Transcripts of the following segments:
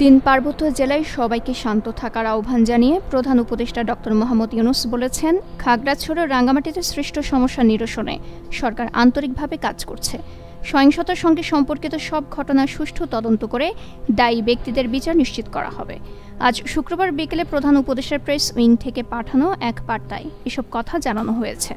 তিন পার্বত্য জেলায় সবাইকে শান্ত থাকার আহ্বান জানিয়ে প্রধান উপদেষ্টা ডক্টর মোহাম্মদ ইউনূস বলেছেন, খাগড়াছড়ি ও রাঙ্গামাটিতে সৃষ্ট সমস্যা নিরসনে সরকার আন্তরিকভাবে কাজ করছে। সহিংসতার সঙ্গে সম্পর্কিত সব ঘটনা সুষ্ঠু তদন্ত করে দায়ী ব্যক্তিদের বিচার নিশ্চিত করা হবে। আজ শুক্রবার বিকেলে প্রধান উপদেষ্টার প্রেস উইং থেকে পাঠানো এক বার্তায় এসব কথা জানানো হয়েছে।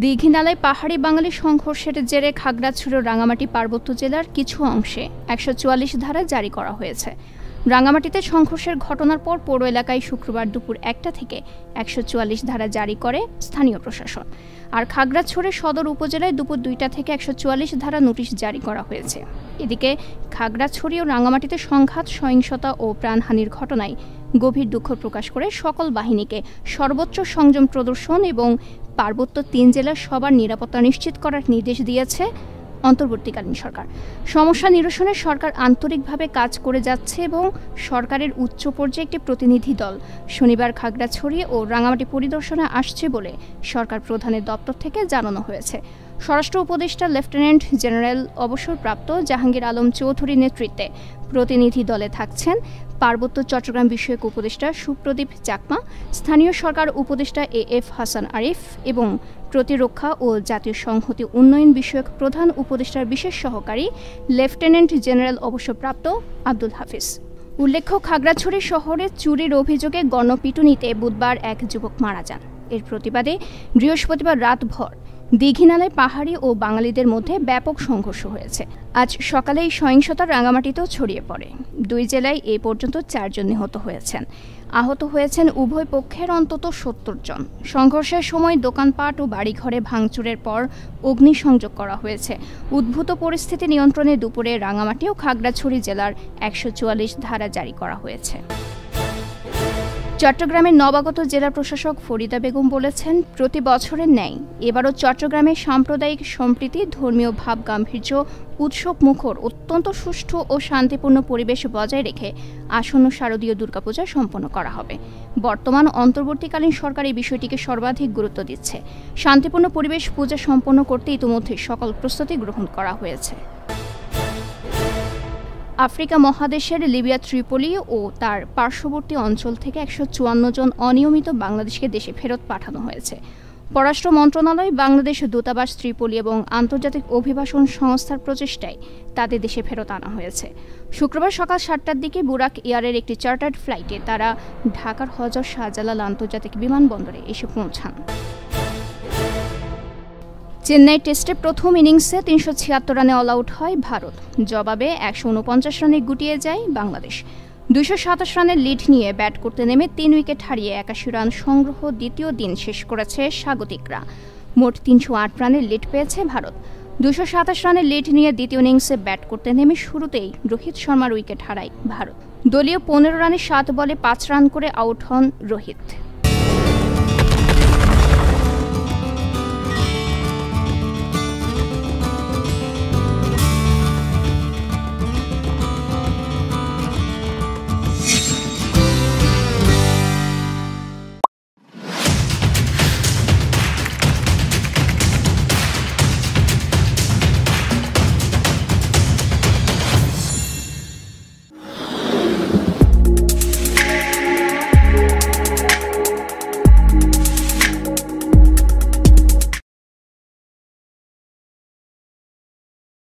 দীঘিনালায় পাহাড়ি বাঙালি সংঘর্ষের জেরে খাগড়াছড়ি ও রাঙ্গামাটি পার্বত্য জেলার কিছু অংশে ১৪৪ ধারা জারি করা হয়েছে। রাঙ্গামাটিতে সংঘর্ষের ঘটনার পর পৌর এলাকায় শুক্রবার দুপুর ১টা থেকে ১৪৪ ধারা জারি করে স্থানীয় প্রশাসন। আর খাগড়াছড়ি সদর উপজেলায় দুপুর ২টা থেকে ১৪৪ ধারা নোটিশ জারি করা হয়েছে। এদিকে খাগড়াছড়ি ও রাঙ্গামাটিতে সংঘাত, সহিংসতা ও প্রাণহানির ঘটনায় গভীর দুঃখ প্রকাশ করে সকল বাহিনীকে সর্বোচ্চ সংযম প্রদর্শন এবং পার্বত্য ৩ জেলার সবার নিরাপত্তা নিশ্চিত করার নির্দেশ দিয়েছে অন্তর্বর্তীকালীন সরকার। সমস্যা নিরসনে সরকার আন্তরিকভাবে কাজ করে যাচ্ছে এবং সরকারের উচ্চ পর্যায়ে একটি প্রতিনিধি দল শনিবার খাগড়াছড়ি ও রাঙ্গামাটি পরিদর্শনে আসছে বলে সরকার প্রধানের দপ্তর থেকে জানানো হয়েছে। স্বরাষ্ট্র উপদেষ্টা লেফটেন্যান্ট জেনারেল অবসরপ্রাপ্ত জাহাঙ্গীর আলম চৌধুরীর নেতৃত্বে প্রতিনিধি দলে থাকছেন পার্বত্য চট্টগ্রাম বিষয়ক উপদেষ্টা সুপ্রদীপ চাকমা, স্থানীয় সরকার উপদেষ্টা এএফ হাসান আরিফ এবং প্রতিরক্ষা ও জাতীয় সংহতি উন্নয়ন বিষয়ক প্রধান উপদেষ্টার বিশেষ সহকারী লেফটেন্যান্ট জেনারেল অবসরপ্রাপ্ত আব্দুল হাফিজ। উল্লেখ্য, খাগড়াছড়ি শহরে চুরির অভিযোগে গণপিটুনিতে বুধবার এক যুবক মারা যান। এর প্রতিবাদে বৃহস্পতিবার রাতভর দীঘিনালায় পাহাড়ি ও বাঙালিদের মধ্যে ব্যাপক সংঘর্ষ হয়েছে। আজ সকালে এই সহিংসতা রাঙ্গামাটিতেও ছড়িয়ে পড়ে। দুই জেলায় এ পর্যন্ত ৪ জন নিহত হয়েছেন। আহত হয়েছেন উভয় পক্ষের অন্তত ৭০ জন। সংঘর্ষের সময় দোকানপাট ও বাড়িঘরে ভাঙচুরের পর অগ্নিসংযোগ করা হয়েছে। উদ্ভূত পরিস্থিতি নিয়ন্ত্রণে দুপুরে রাঙ্গামাটি ও খাগড়াছড়ি জেলার ১৪৪ ধারা জারি করা হয়েছে। চট্টগ্রামের নবাগত জেলা প্রশাসক ফরিদা বেগম বলেছেন, প্রতি বছরের ন্যায় এবারও চট্টগ্রামে সাম্প্রদায়িক সম্প্রীতি, ধর্মীয় ভাব গাম্ভীর্য, উৎসব মুখর অত্যন্ত সুষ্ঠু ও শান্তিপূর্ণ পরিবেশ বজায় রেখে আসন্ন শারদীয় দুর্গাপূজা সম্পন্ন করা হবে। বর্তমান অন্তর্বর্তীকালীন সরকার এই বিষয়টিকে সর্বাধিক গুরুত্ব দিচ্ছে। শান্তিপূর্ণ পরিবেশ পূজা সম্পন্ন করতে ইতিমধ্যে সকল প্রস্তুতি গ্রহণ করা হয়েছে। আফ্রিকা মহাদেশের লিবিয়া ত্রিপোলি ও তার পার্শ্ববর্তী অঞ্চল থেকে ১৫৪ জন অনিয়মিত বাংলাদেশকে দেশে ফেরত পাঠানো হয়েছে। পররাষ্ট্র মন্ত্রণালয়, বাংলাদেশ দূতাবাস, ত্রিপোলি এবং আন্তর্জাতিক অভিবাসন সংস্থার প্রচেষ্টায় তাদের দেশে ফেরত আনা হয়েছে। শুক্রবার সকাল ৭টার দিকে বুরাক এয়ারের একটি চার্টার্ড ফ্লাইটে তারা ঢাকার হযরত শাহজালাল আন্তর্জাতিক বিমানবন্দরে এসে পৌঁছান। চেন্নাই টেস্টে প্রথম ইনিংসে ৩৭৬ রানে অল আউট হয় ভারত। জবাবে ১৪৯ রানে গুটিয়ে যায় বাংলাদেশ। ২২৭ রানের লিড নিয়ে ব্যাট করতে নেমে ৩ উইকেট হারিয়ে ৮১ রান সংগ্রহ দ্বিতীয় দিন শেষ করেছে স্বাগতিকরা। মোট ৩০৮ রানের লিড পেয়েছে ভারত। ২২৭ রানের লিড নিয়ে দ্বিতীয় ইনিংসে ব্যাট করতে নেমে শুরুতেই রোহিত শর্মার উইকেট হারায় ভারত। দলীয় ১৫ রানে ৭ বলে ৫ রান করে আউট হন রোহিত।